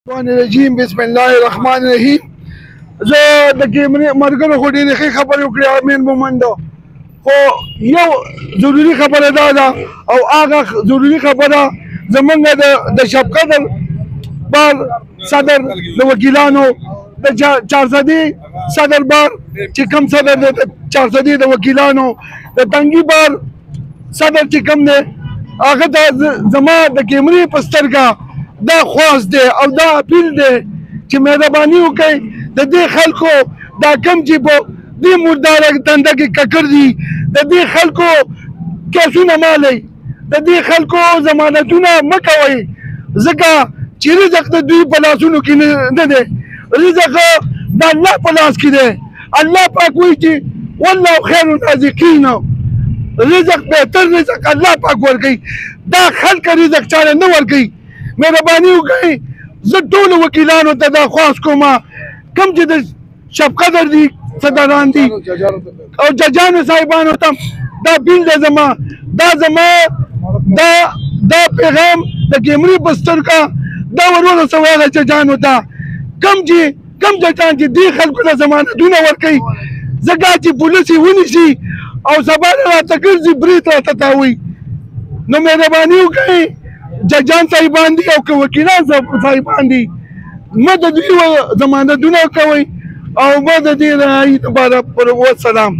الرحمن الرحیم بسم الله الرحمن الرحیم. زه د مرګرو خو ډېرې ښې خبرې وکړې امین مومندو، خو یو ضروري خبره دا ده او هغه ضروري خبره زمونږ د شب قدر بار صدر د وکیلانو د چارسدي صدر بار چې کوم صدر دی د چارسدي د وکیلانو د تنګي بار صدر چې کوم دی هغه ته زما د کیمرې په سترګه دا خواست دی او دا اپیل دی چې مهرباني وکړئ د دې خلکو دا کم چې په دې مرداره دنده کې ککړ دي د دې خلکو کیسونه مالئ د دې خلکو ضمانتونه مه کوئ ځکه چې رزق د دوی په لاسونو کې نه دی، رزق د الله په لاس کې دی. الله پاک وایي چې والله خیر الرازقین، رزق بهتر رزق الله پاک ورکوي، دا خلک رزق چاله نه ورکوي. مهرباني وکړئ زه ټولو وکیلانو ته دا خواست کوم کوم چې د شب قدر دي صدران دي او ججانو صاحبانو ته دا بیل دی زما دا پیغام د کیمرې په سترګه دا ور ورسوئ هغه ججانو ته کوم ججان چې دې خلکو ته ضمانتونه ورکوي، ځکه چې پولیس یې ونیسي او سبا راته ګرځي برید راته تاوي. نو مهرباني وکړئ ججان صاحبان دي او که وکیلان صاحبان دي مه د دوی ضمانتونه کوئ او مه د دې رعایت لپاره والسلام.